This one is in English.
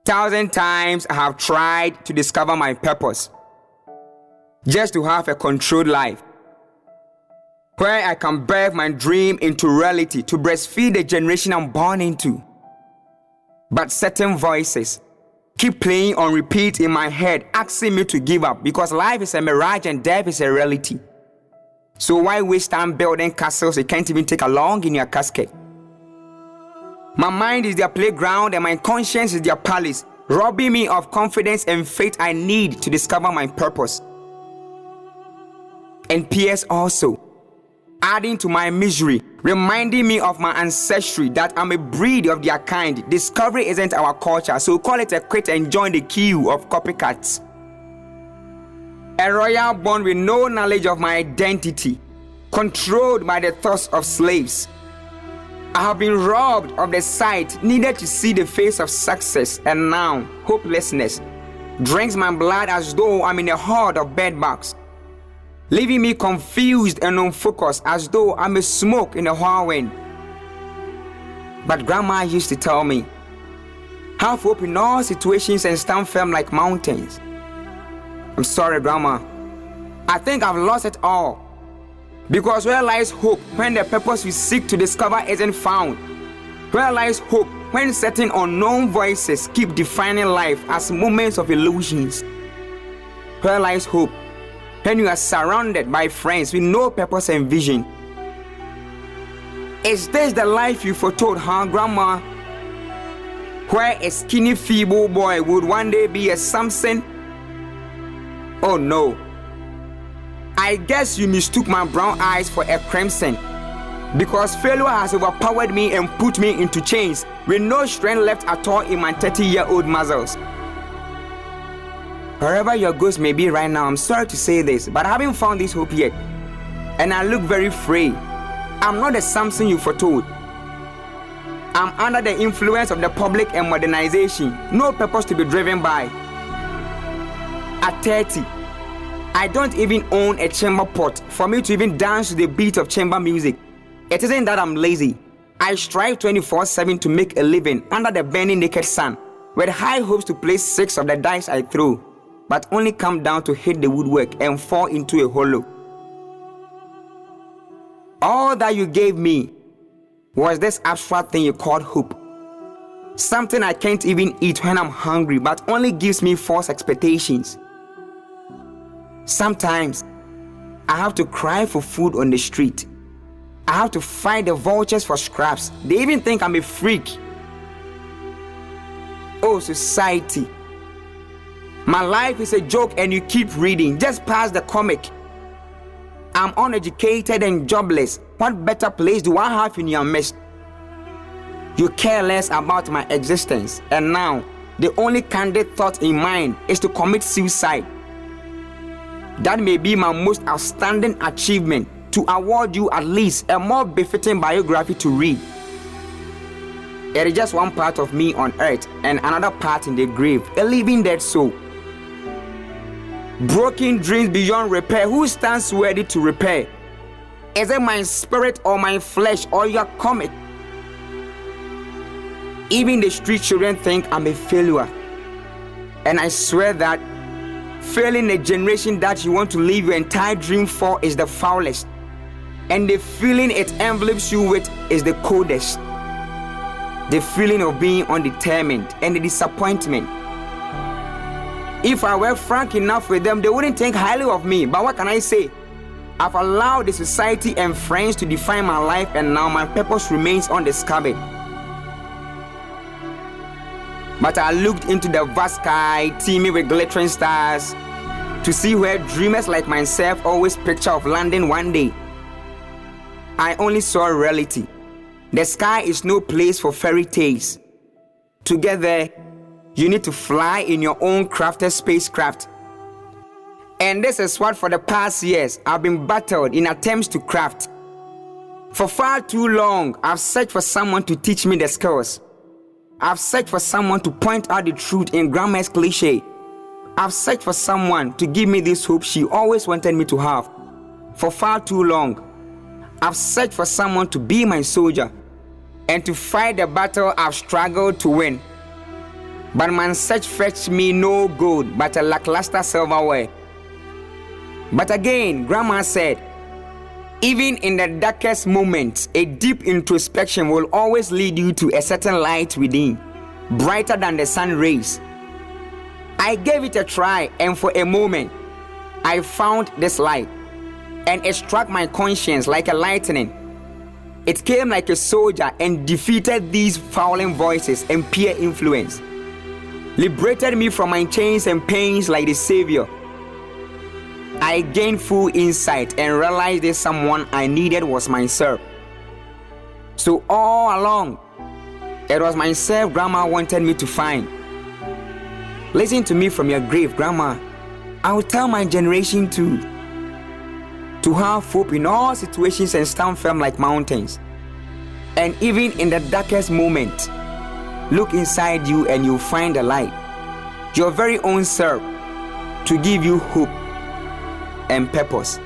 1,000 times I have tried to discover my purpose, just to have a controlled life, where I can birth my dream into reality, to breastfeed the generation I'm born into. But certain voices keep playing on repeat in my head, asking me to give up, because life is a mirage and death is a reality. So why waste time building castles you can't even take along in your casket? My mind is their playground and my conscience is their palace, robbing me of confidence and faith I need to discover my purpose. And P.S. also, adding to my misery, reminding me of my ancestry, that I'm a breed of their kind. Discovery isn't our culture, so call it a quit and join the queue of copycats. A royal born with no knowledge of my identity, controlled by the thoughts of slaves. I have been robbed of the sight needed to see the face of success, and now hopelessness drinks my blood as though I'm in a horde of bedbugs, leaving me confused and unfocused as though I'm a smoke in a whirlwind. But Grandma used to tell me, have hope in all situations and stand firm like mountains. I'm sorry, Grandma. I think I've lost it all. Because where lies hope when the purpose we seek to discover isn't found? Where lies hope when certain unknown voices keep defining life as moments of illusions? Where lies hope when you are surrounded by friends with no purpose and vision? Is this the life you foretold, Grandma? Where a skinny, feeble boy would one day be a Samson? Oh no. I guess you mistook my brown eyes for a crimson, because failure has overpowered me and put me into chains with no strength left at all in my 30-year-old muscles. Wherever your ghost may be right now, I'm sorry to say this, but I haven't found this hope yet, and I look very frail. I'm not the Samson you foretold. I'm under the influence of the public and modernization, no purpose to be driven by. At 30, I don't even own a chamber pot for me to even dance to the beat of chamber music. It isn't that I'm lazy. I strive 24/7 to make a living under the burning naked sun, with high hopes to place 6 of the dice I throw, but only come down to hit the woodwork and fall into a hollow. All that you gave me was this abstract thing you called hope. Something I can't even eat when I'm hungry, but only gives me false expectations. Sometimes I have to cry for food on the street. I have to fight the vultures for scraps. They even think I'm a freak. Oh, society. My life is a joke and you keep reading. Just pass the comic. I'm uneducated and jobless. What better place do I have in your midst? You care less about my existence, and now the only candid thought in mind is to commit suicide. That may be my most outstanding achievement, to award you at least a more befitting biography to read. It is just one part of me on earth and another part in the grave, a living dead soul. Broken dreams beyond repair, who stands ready to repair? Is it my spirit or my flesh or your comic? Even the street children think I'm a failure. And I swear that failing a generation that you want to live your entire dream for is the foulest. And the feeling it envelopes you with is the coldest. The feeling of being undetermined and the disappointment. If I were frank enough with them, they wouldn't think highly of me. But what can I say? I've allowed the society and friends to define my life, and now my purpose remains undiscovered. But I looked into the vast sky, teeming with glittering stars, to see where dreamers like myself always picture of landing one day. I only saw reality. The sky is no place for fairy tales. Together, you need to fly in your own crafted spacecraft. And this is what for the past years I've been battled in attempts to craft. For far too long, I've searched for someone to teach me the skills. I've searched for someone to point out the truth in grandma's cliche. I've searched for someone to give me this hope she always wanted me to have. For far too long, I've searched for someone to be my soldier and to fight the battle I've struggled to win. But my search fetched me no gold, but a lackluster silverware. But again, Grandma said, even in the darkest moments, a deep introspection will always lead you to a certain light within, brighter than the sun rays. I gave it a try, and for a moment, I found this light, and it struck my conscience like a lightning. It came like a soldier and defeated these fouling voices and peer influence, liberated me from my chains and pains like the Savior. I gained full insight and realized that someone I needed was myself. So all along, it was myself Grandma wanted me to find. Listen to me from your grave, Grandma. I will tell my generation to have hope in all situations and stand firm like mountains. And even in the darkest moment, look inside you and you'll find the light, your very own self, to give you hope and purpose.